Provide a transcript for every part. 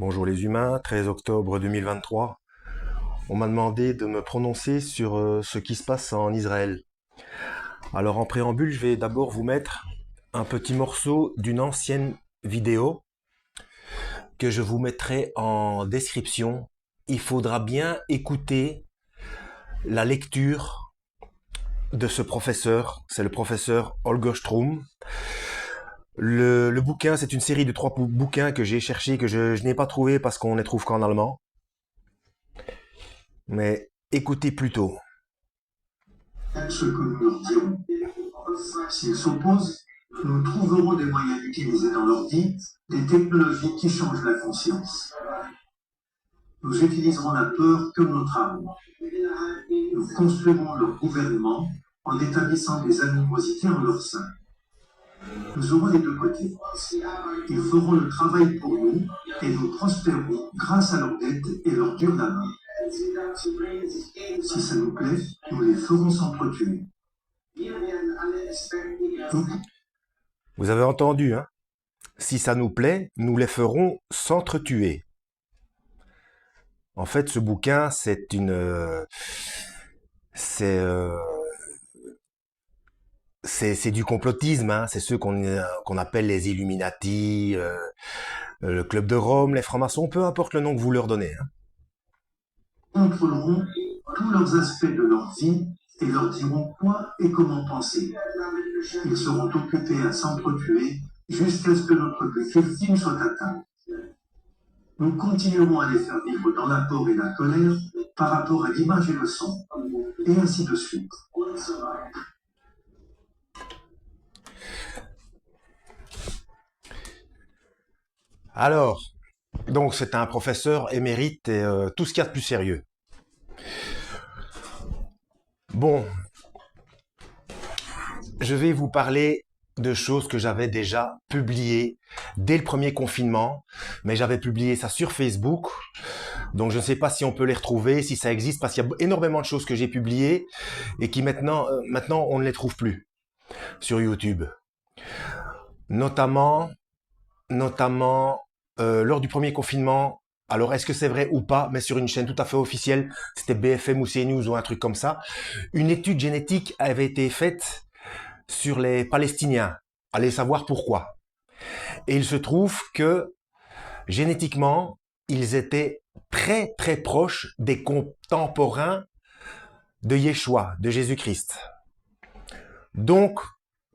Bonjour les humains, 13 octobre 2023. On m'a demandé de me prononcer sur ce qui se passe en Israël. Alors en préambule, je vais d'abord vous mettre un petit morceau d'une ancienne vidéo que je vous mettrai en description. Il faudra bien écouter la lecture de ce professeur. C'est le professeur Holger Strom. Le bouquin, c'est une série de 3 bouquins que j'ai cherché, que je n'ai pas trouvé parce qu'on ne les trouve qu'en allemand. Mais écoutez plutôt. Ce que nous leur dirons. S'ils s'opposent, nous trouverons des moyens d'utiliser dans l'ordi des technologies qui changent la conscience. Nous utiliserons la peur comme notre arme. Nous construirons leur gouvernement en établissant des animosités en leur sein. Nous aurons les deux côtés. Ils feront le travail pour nous et nous prospérerons grâce à leur dette et leur dur la main. Si ça nous plaît, nous les ferons s'entretuer. Vous avez entendu, hein? Si ça nous plaît, nous les ferons s'entretuer. En fait, ce bouquin, c'est du complotisme, hein. C'est ceux qu'on appelle les Illuminati, le Club de Rome, les francs-maçons, peu importe le nom que vous leur donnez, hein. Contrôleront tous leurs aspects de leur vie et leur diront quoi et comment penser. Ils seront occupés à s'entretuer jusqu'à ce que notre but ultime soit atteint. Nous continuerons à les faire vivre dans la peur et la colère par rapport à l'image et le son, et ainsi de suite. Alors, donc c'est un professeur émérite et tout ce qu'il y a de plus sérieux. Bon, je vais vous parler de choses que j'avais déjà publiées dès le premier confinement, mais j'avais publié ça sur Facebook. Donc je ne sais pas si on peut les retrouver, si ça existe, parce qu'il y a énormément de choses que j'ai publiées et qui maintenant on ne les trouve plus sur YouTube. Notamment lors du premier confinement. Alors est-ce que c'est vrai ou pas, mais sur une chaîne tout à fait officielle, c'était BFM ou CNews ou un truc comme ça, une étude génétique avait été faite sur les Palestiniens. Allez savoir pourquoi. Et il se trouve que génétiquement, ils étaient très très proches des contemporains de Yeshua, de Jésus-Christ. Donc,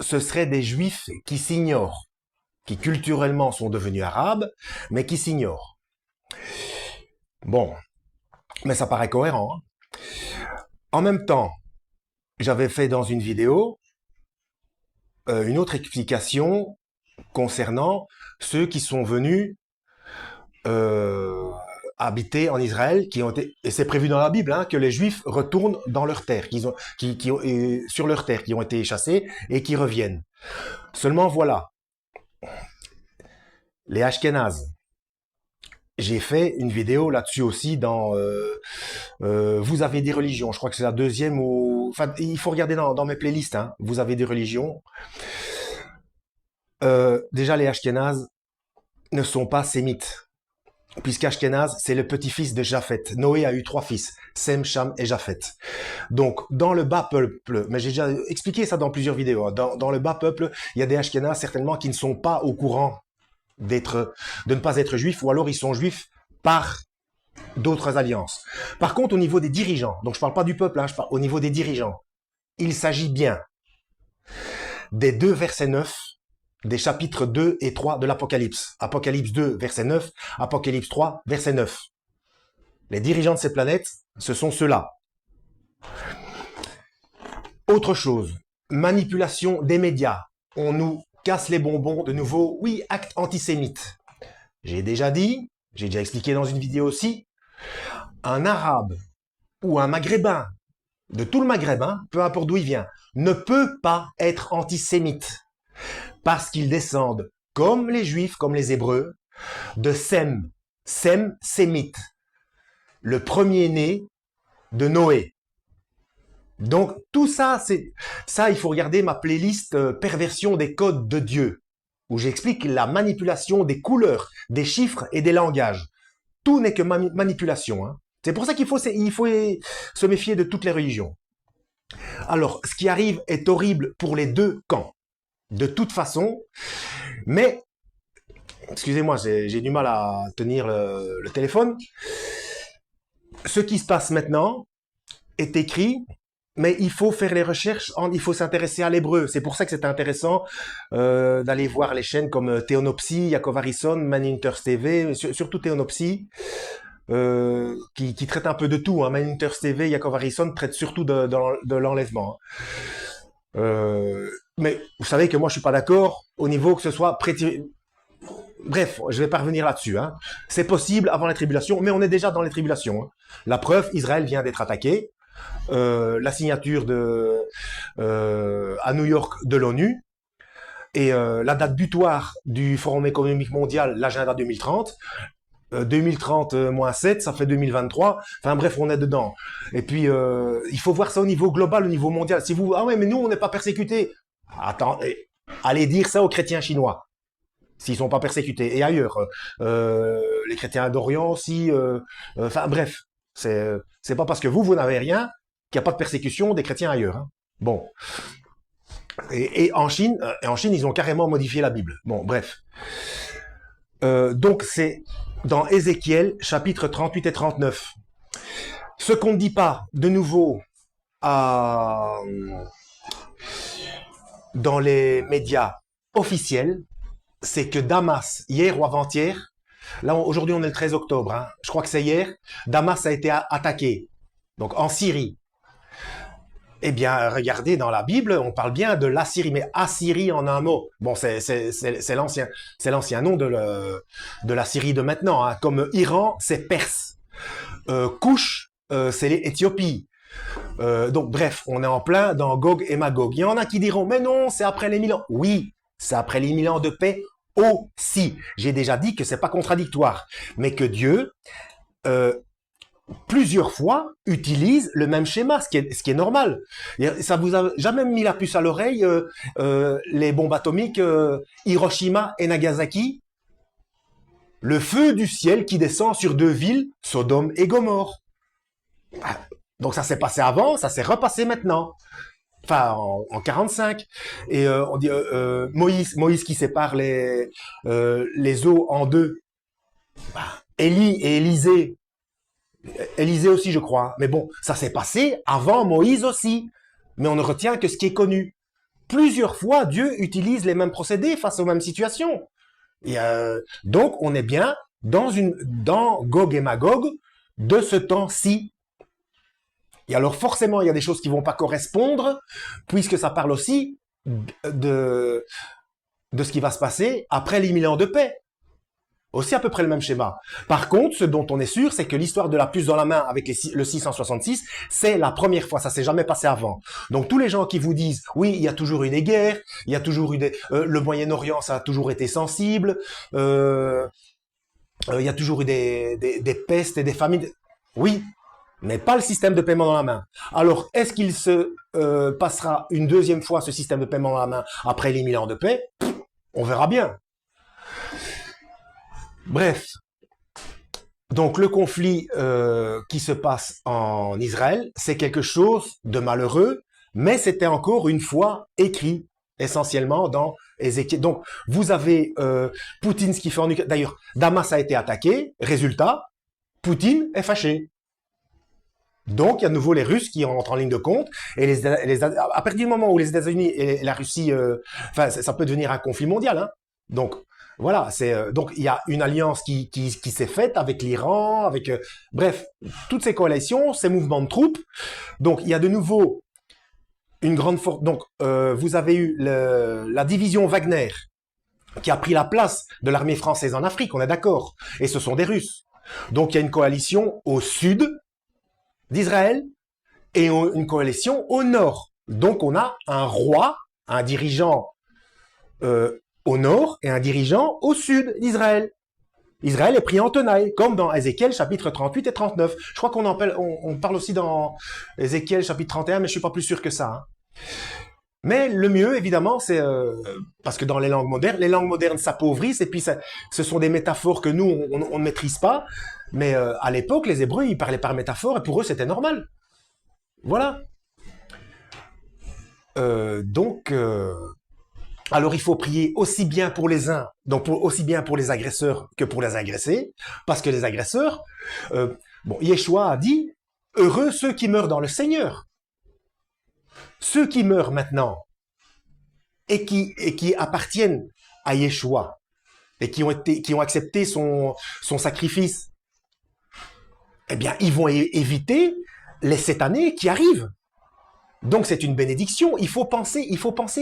ce seraient des juifs qui s'ignorent, qui culturellement sont devenus arabes, mais qui s'ignorent. Bon, mais ça paraît cohérent, hein. En même temps, j'avais fait dans une vidéo une autre explication concernant ceux qui sont venus habiter en Israël, et c'est prévu dans la Bible, hein, que les Juifs retournent dans leur terre, sur leur terre, qui ont été chassés et qui reviennent. Seulement voilà, les Ashkénazes. J'ai fait une vidéo là-dessus aussi dans Vous avez des religions. Je crois que c'est la deuxième ou... Enfin, il faut regarder dans mes playlists, hein. Vous avez des religions. Déjà, les Ashkénazes ne sont pas sémites. Puisqu'Ashkénaz, c'est le petit-fils de Japhet. Noé a eu 3 fils, Sem, Cham et Japhet. Donc, dans le bas peuple, mais j'ai déjà expliqué ça dans plusieurs vidéos, hein, dans le bas peuple, il y a des Ashkénazes certainement qui ne sont pas au courant de ne pas être juifs, ou alors ils sont juifs par d'autres alliances. Par contre, au niveau des dirigeants, donc je parle pas du peuple, hein, je parle au niveau des dirigeants, il s'agit bien des 2 versets 9 des chapitres 2 et 3 de l'Apocalypse. Apocalypse 2, verset 9, Apocalypse 3, verset 9. Les dirigeants de cette planète, ce sont ceux-là. Autre chose, manipulation des médias. On nous casse les bonbons de nouveau. Oui, acte antisémite. J'ai déjà dit, j'ai déjà expliqué dans une vidéo aussi, un arabe ou un maghrébin, de tout le Maghreb, hein, peu importe d'où il vient, ne peut pas être antisémite. Parce qu'ils descendent, comme les Juifs, comme les Hébreux, de Sem, sémite, le premier-né de Noé. Donc tout ça, il faut regarder ma playlist Perversion des codes de Dieu, où j'explique la manipulation des couleurs, des chiffres et des langages. tout n'est que manipulation. Hein. C'est pour ça il faut se méfier de toutes les religions. Alors, ce qui arrive est horrible pour les deux camps, de toute façon, mais, excusez-moi, j'ai du mal à tenir le téléphone. Ce qui se passe maintenant est écrit, mais il faut faire les recherches, il faut s'intéresser à l'hébreu. C'est pour ça que c'est intéressant d'aller voir les chaînes comme Théonopsie, Yaakov Harrison, Man-Hunters TV, surtout Théonopsie, qui traite un peu de tout. Hein. Man-Hunters TV, Yaakov Harrison traite surtout de l'enlèvement. Hein. Mais vous savez que moi je suis pas d'accord au niveau que ce soit Bref, je vais pas revenir là-dessus. Hein. C'est possible avant les tribulations, mais on est déjà dans les tribulations. Hein. La preuve, Israël vient d'être attaqué. La signature à New York de l'ONU et la date butoir du Forum économique mondial, l'agenda 2030. 2030-7, ça fait 2023. Enfin bref, on est dedans. Et puis, il faut voir ça au niveau global, au niveau mondial. Si vous, ah ouais, mais nous, on n'est pas persécutés. Attendez, allez dire ça aux chrétiens chinois. S'ils sont pas persécutés. Et ailleurs, les chrétiens d'Orient aussi. Enfin bref, c'est pas parce que vous n'avez rien qu'il n'y a pas de persécution des chrétiens ailleurs. Hein. Bon. Et en Chine, ils ont carrément modifié la Bible. Bon, bref. Donc c'est dans Ézéchiel, chapitres 38 et 39. Ce qu'on ne dit pas de nouveau dans les médias officiels, c'est que Damas, hier ou avant-hier, là aujourd'hui on est le 13 octobre, hein, je crois que c'est hier, Damas a été attaqué, donc en Syrie. Eh bien, regardez, dans la Bible, on parle bien de l'Assyrie, mais Assyrie en un mot. Bon, c'est l'ancien nom de la Syrie de maintenant. Hein. Comme Iran, c'est Perse. Couche, c'est l'Éthiopie. Donc, bref, on est en plein dans Gog et Magog. Il y en a qui diront, mais non, c'est après les 1000 ans. Oui, c'est après les 1000 ans de paix aussi. J'ai déjà dit que c'est pas contradictoire, mais que Dieu plusieurs fois utilise le même schéma, ce qui est normal. Ça vous a jamais mis la puce à l'oreille les bombes atomiques Hiroshima et Nagasaki? Le feu du ciel qui descend sur deux villes, Sodome et Gomorrhe. Donc ça s'est passé avant, ça s'est repassé maintenant. Enfin, en 45. Et on dit Moïse qui sépare les eaux en deux. Élie et Élisée aussi, je crois. Mais bon, ça s'est passé avant Moïse aussi. Mais on ne retient que ce qui est connu. Plusieurs fois, Dieu utilise les mêmes procédés face aux mêmes situations. Et donc, on est bien dans Gog et Magog de ce temps-ci. Et alors, forcément, il y a des choses qui vont pas correspondre, puisque ça parle aussi de ce qui va se passer après les 1000 ans de paix. Aussi à peu près le même schéma. Par contre, ce dont on est sûr, c'est que l'histoire de la puce dans la main avec le 666, c'est la première fois, ça s'est jamais passé avant. Donc tous les gens qui vous disent, oui, il y a toujours eu des guerres, il y a toujours eu le Moyen-Orient, ça a toujours été sensible, il y a toujours eu des pestes et des famines. Oui, mais pas le système de paiement dans la main. Alors, est-ce qu'il se passera une deuxième fois ce système de paiement dans la main après les 1000 ans de paix? On verra bien. Bref, donc le conflit qui se passe en Israël, c'est quelque chose de malheureux, mais c'était encore une fois écrit essentiellement dans Ézéchiel. Donc vous avez Poutine, ce qui fait en Ukraine. D'ailleurs, Damas a été attaqué. Résultat, Poutine est fâché. Donc il y a de nouveau les Russes qui entrent en ligne de compte et à partir du moment où les États-Unis et la Russie, enfin ça peut devenir un conflit mondial. Hein. Donc voilà, donc il y a une alliance qui s'est faite avec l'Iran, avec bref, toutes ces coalitions, ces mouvements de troupes. Donc il y a de nouveau une grande force. Donc vous avez eu la division Wagner qui a pris la place de l'armée française en Afrique, on est d'accord. Et ce sont des Russes. Donc il y a une coalition au sud d'Israël et une coalition au nord. Donc on a un roi, un dirigeant au nord et un dirigeant au sud d'Israël. Israël est pris en tenaille, comme dans Ézéchiel chapitre 38 et 39. Je crois on parle aussi dans Ézéchiel chapitre 31, mais je suis pas plus sûr que ça. Hein. Mais le mieux, évidemment, c'est parce que dans les langues modernes s'appauvrissent et puis ce sont des métaphores que nous on ne maîtrise pas. Mais à l'époque, les Hébreux ils parlaient par métaphore et pour eux c'était normal. Voilà. Donc, alors il faut prier aussi bien pour les uns, aussi bien pour les agresseurs que pour les agressés, parce que les agresseurs, bon, Yeshua a dit, heureux ceux qui meurent dans le Seigneur. Ceux qui meurent maintenant et qui appartiennent à Yeshua et qui ont accepté son sacrifice, eh bien, ils vont éviter les 7 années qui arrivent. Donc c'est une bénédiction. Il faut penser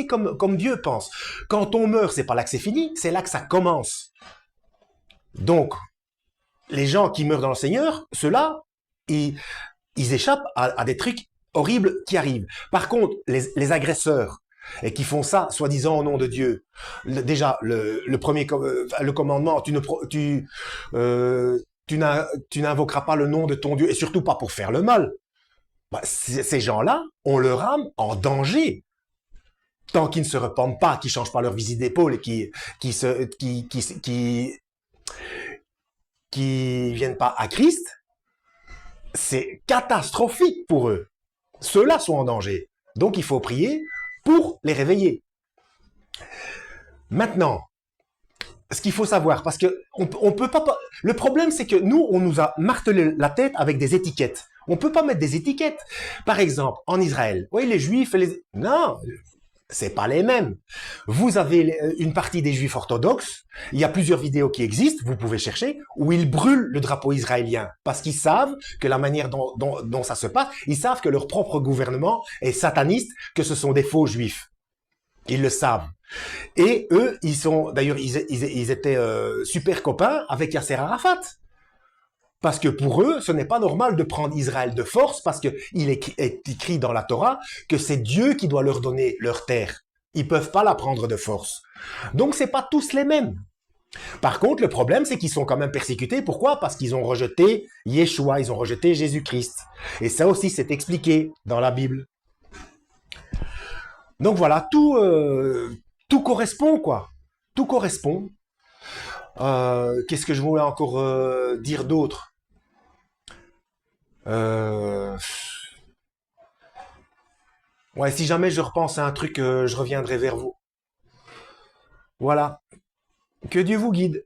comme Dieu pense. Quand on meurt, c'est pas là que c'est fini, c'est là que ça commence. Donc les gens qui meurent dans le Seigneur, ceux-là, ils échappent à des trucs horribles qui arrivent. Par contre, les agresseurs et qui font ça, soi-disant au nom de Dieu, déjà le premier le commandement, tu n'invoqueras pas le nom de ton Dieu et surtout pas pour faire le mal. Bah, ces gens-là, on leur âme en danger. Tant qu'ils ne se repentent pas, qu'ils changent pas leur visite d'épaule et qui viennent pas à Christ, c'est catastrophique pour eux. Ceux-là sont en danger. Donc il faut prier pour les réveiller. Maintenant, ce qu'il faut savoir, parce que on peut pas. Le problème, c'est que nous, on nous a martelé la tête avec des étiquettes. On peut pas mettre des étiquettes. Par exemple, en Israël, oui, les Juifs, non, c'est pas les mêmes. Vous avez une partie des Juifs orthodoxes. Il y a plusieurs vidéos qui existent. Vous pouvez chercher où ils brûlent le drapeau israélien parce qu'ils savent que la manière dont ça se passe, ils savent que leur propre gouvernement est sataniste, que ce sont des faux Juifs. Ils le savent. Et eux, d'ailleurs, ils étaient super copains avec Yasser Arafat. Parce que pour eux, ce n'est pas normal de prendre Israël de force parce qu'il est écrit dans la Torah que c'est Dieu qui doit leur donner leur terre. Ils peuvent pas la prendre de force. Donc c'est pas tous les mêmes. Par contre, le problème, c'est qu'ils sont quand même persécutés. Pourquoi? Parce qu'ils ont rejeté Yeshua, ils ont rejeté Jésus-Christ. Et ça aussi, c'est expliqué dans la Bible. Donc voilà, tout correspond, quoi. Tout correspond. Qu'est-ce que je voulais encore dire d'autre? Ouais, si jamais je repense à un truc, je reviendrai vers vous. Voilà. Que Dieu vous guide.